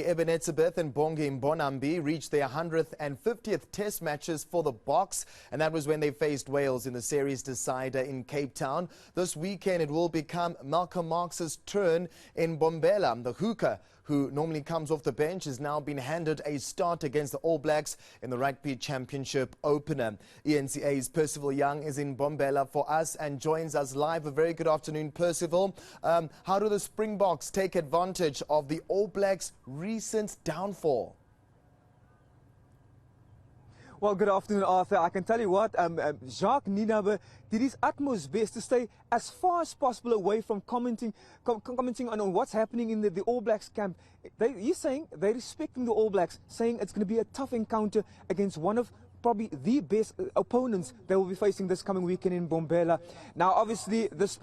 Ebenezabeth and Bongi Mbonambi reached their 150th Test matches for the Boks, and that was when they faced Wales in the series decider in Cape Town. This weekend it will become Malcolm Marx's turn in Mbombela. The hooker, who normally comes off the bench, has now been handed a start against the All Blacks in the Rugby Championship opener. ENCA's Percival Young is in Mbombela for us and joins us live. A very good afternoon, Percival. How do the Springboks take advantage of the All Blacks' recent downfall? Well, good afternoon, Arthur. I can tell you what, Jacques Nienaber did his utmost best to stay as far as possible away from commenting on what's happening in the All Blacks camp. He's saying they're respecting the All Blacks, saying it's going to be a tough encounter against one of probably the best opponents they will be facing this coming weekend in Mbombela. Now, obviously, this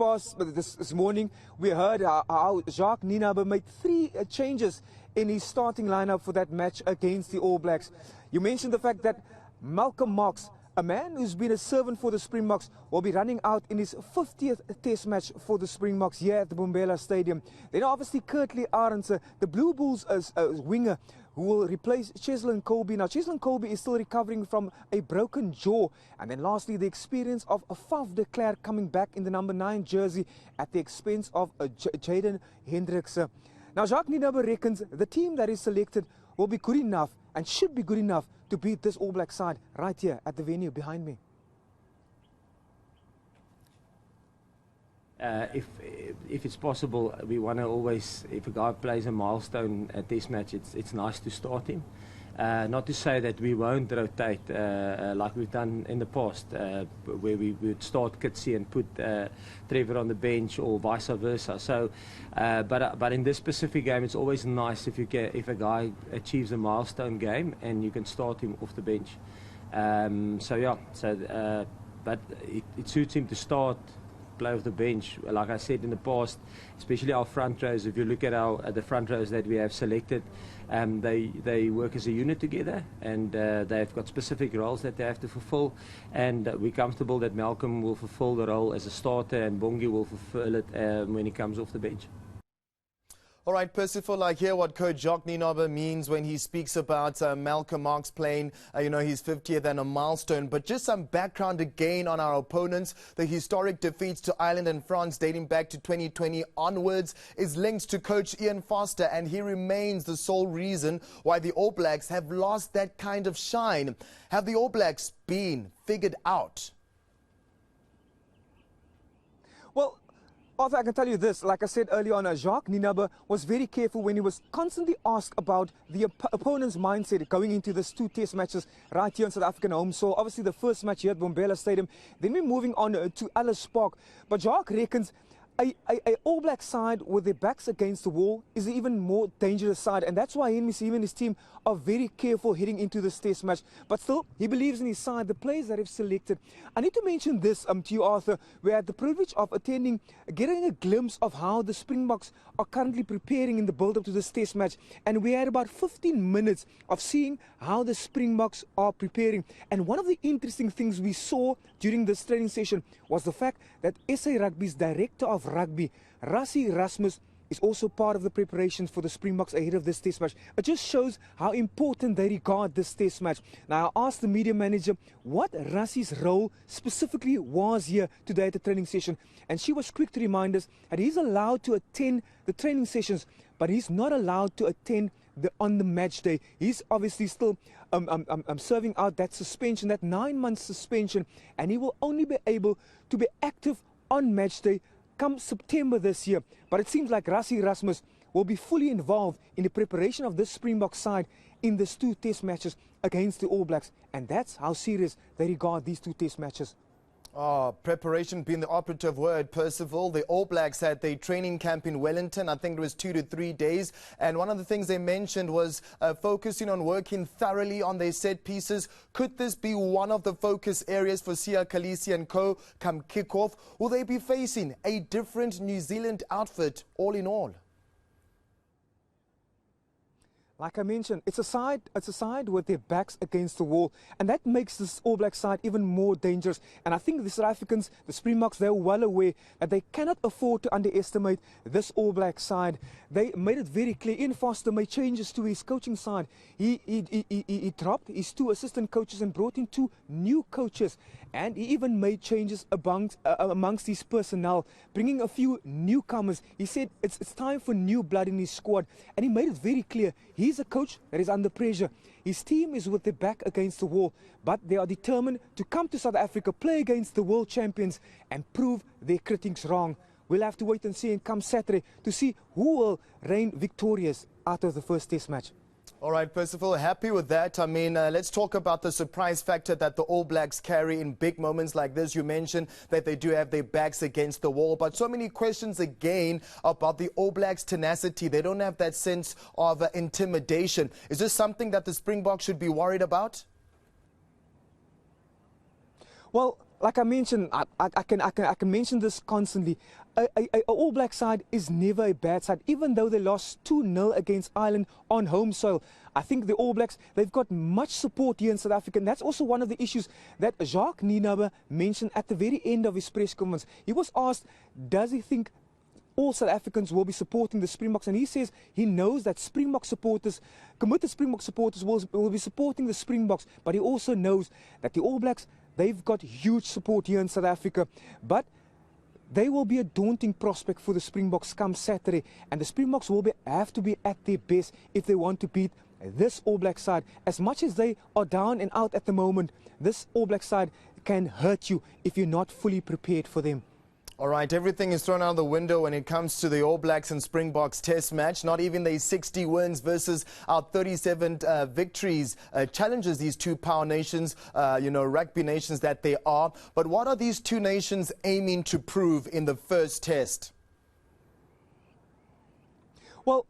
morning, we heard how Jacques Nienaber made 3 changes in his starting lineup for that match against the All Blacks. You mentioned the fact that Malcolm Marx, a man who's been a servant for the Springboks, will be running out in his 50th Test match for the Springboks here at the Mbombela Stadium. Then obviously Curtly Arendse, the Blue Bulls winger, who will replace Cheslin Colby. Now, Cheslin Colby is still recovering from a broken jaw. And then lastly, the experience of Faf de Klerk coming back in the number 9 jersey at the expense of Jaden Hendrikse. Now, Jacques Nienaber reckons the team that is selected will be good enough and should be good enough to beat this All Black side right here at the venue behind me. If it's possible, we want to always, if a guy plays a milestone at this match, it's nice to start him. Not to say that we won't rotate like we've done in the past, where we would start Kitsi and put Trevor on the bench or vice versa. So, but in this specific game, it's always nice if a guy achieves a milestone game and you can start him off the bench. So yeah, but it suits him to start, play off the bench. Like I said in the past, especially our front rows, if you look at the front rows that we have selected, they work as a unit together, and they've got specific roles that they have to fulfill, and we're comfortable that Malcolm will fulfill the role as a starter and Bongi will fulfill it when he comes off the bench. All right, Percival, I hear what Coach Jacques Nienaber means when he speaks about Malcolm Marx playing, his 50th and a milestone. But just some background again on our opponents. The historic defeats to Ireland and France dating back to 2020 onwards is linked to Coach Ian Foster, and he remains the sole reason why the All Blacks have lost that kind of shine. Have the All Blacks been figured out? Well, Arthur, I can tell you this, like I said earlier on, Jacques Nienaber was very careful when he was constantly asked about the opponent's mindset going into these 2 Test matches right here on South African home soil. Obviously, the first match here at Mbombela Stadium, then we're moving on to Ellis Park. But Jacques reckons a All Black side with their backs against the wall is an even more dangerous side, and that's why him and his team are very careful heading into this Test match. But still, he believes in his side, the players that have selected. I need to mention this to you, Arthur. We had the privilege of getting a glimpse of how the Springboks are currently preparing in the build-up to this Test match, and we had about 15 minutes of seeing how the Springboks are preparing. And one of the interesting things we saw during this training session was the fact that SA Rugby's director of rugby, Rassie Rasmus, is also part of the preparations for the Springboks ahead of this Test match. It just shows how important they regard this Test match. Now, I asked the media manager what Rassie's role specifically was here today at the training session, and she was quick to remind us that he's allowed to attend the training sessions, but he's not allowed to attend on the match day. He's obviously still serving out that suspension, that 9-month suspension, and he will only be able to be active on match day come September this year. But it seems like Rassie Rasmus will be fully involved in the preparation of this Springbok side in these 2 Test matches against the All Blacks, and that's how serious they regard these 2 Test matches. Preparation being the operative word, Percival. The All Blacks had their training camp in Wellington. I think it was 2 to 3 days. And one of the things they mentioned was focusing on working thoroughly on their set pieces. Could this be one of the focus areas for Siya Kolisi and co come kickoff? Will they be facing a different New Zealand outfit all in all? Like I mentioned, it's a side with their backs against the wall, and that makes this All Black side even more dangerous. And I think the South Africans, the Springboks, they're well aware that they cannot afford to underestimate this All Black side. They made it very clear. Ian Foster made changes to his coaching side. He dropped his 2 assistant coaches and brought in 2 new coaches, and he even made changes amongst his personnel, bringing a few newcomers. He said it's time for new blood in his squad, and he made it very clear. He's a coach that is under pressure. His team is with their back against the wall, but they are determined to come to South Africa, play against the world champions, and prove their critics wrong. We'll have to wait and see, and come Saturday to see who will reign victorious out of the first test match. All right, Percival, happy with that. I mean, let's talk about the surprise factor that the All Blacks carry in big moments like this. You mentioned that they do have their backs against the wall, but so many questions again about the All Blacks' tenacity. They don't have that sense of intimidation. Is this something that the Springboks should be worried about? Well, like I mentioned, I can mention this constantly. An All Black side is never a bad side, even though they lost 2-0 against Ireland on home soil. I think the All Blacks, they've got much support here in South Africa, and that's also one of the issues that Jacques Nienaber mentioned at the very end of his press conference. He was asked, does he think all South Africans will be supporting the Springboks, and he says he knows that Springbok supporters, committed Springbok supporters will be supporting the Springboks, but he also knows that the All Blacks, they've got huge support here in South Africa, but they will be a daunting prospect for the Springboks come Saturday, and the Springboks will have to be at their best if they want to beat this All Black side. As much as they are down and out at the moment, this All Black side can hurt you if you're not fully prepared for them. All right, everything is thrown out the window when it comes to the All Blacks and Springboks test match. Not even the 60 wins versus our 37 victories challenges these 2 power nations, rugby nations that they are. But what are these 2 nations aiming to prove in the first test? Well,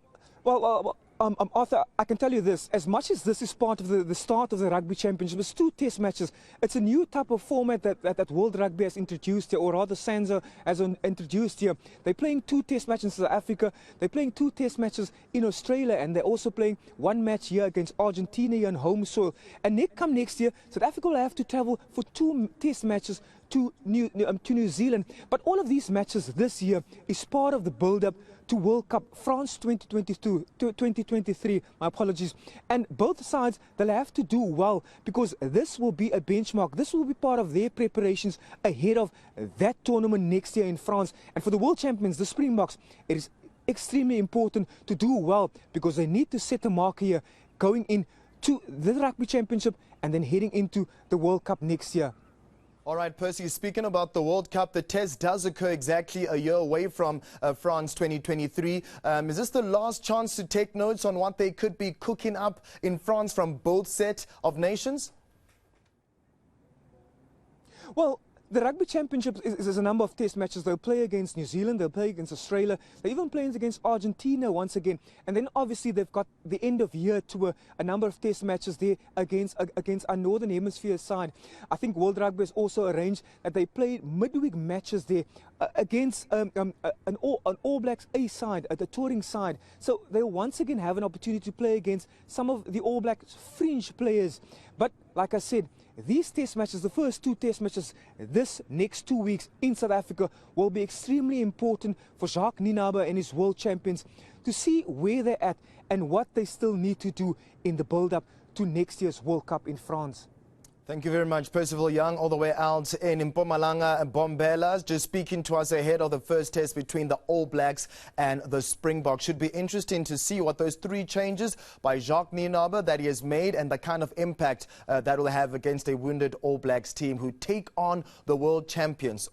Arthur, I can tell you this, as much as this is part of the start of the Rugby Championship, it's 2 test matches. It's a new type of format that World Rugby has introduced here, or rather SANZA has introduced here. They're playing 2 test matches in South Africa, they're playing 2 test matches in Australia, and they're also playing 1 match here against Argentina here on home soil. And come next year, South Africa will have to travel for 2 test matches to New Zealand. But all of these matches this year is part of the build-up to World Cup France 2023, my apologies. And both sides, they'll have to do well, because this will be a benchmark. This will be part of their preparations ahead of that tournament next year in France. And for the world champions, the Springboks, it is extremely important to do well, because they need to set a mark here going into the Rugby Championship and then heading into the World Cup next year. All right, Percy, speaking about the World Cup, the test does occur exactly a year away from France 2023. Is this the last chance to take notes on what they could be cooking up in France from both set of nations? Well, the Rugby Championship is a number of test matches. They'll play against New Zealand, they'll play against Australia, they're even playing against Argentina once again. And then obviously they've got the end of year tour, a number of test matches there against our Northern Hemisphere side. I think World Rugby has also arranged that they play midweek matches there against an All Blacks A side, the touring side. So they'll once again have an opportunity to play against some of the All Blacks fringe players. But like I said, these test matches, the first 2 test matches this next 2 weeks in South Africa, will be extremely important for Jacques Nienaber and his world champions to see where they're at and what they still need to do in the build-up to next year's World Cup in France. Thank you very much, Percival Young, all the way out in Mpumalanga and Bombela, just speaking to us ahead of the first test between the All Blacks and the Springboks. Should be interesting to see what those 3 changes by Jacques Nienaber that he has made and the kind of impact that will have against a wounded All Blacks team who take on the world champions.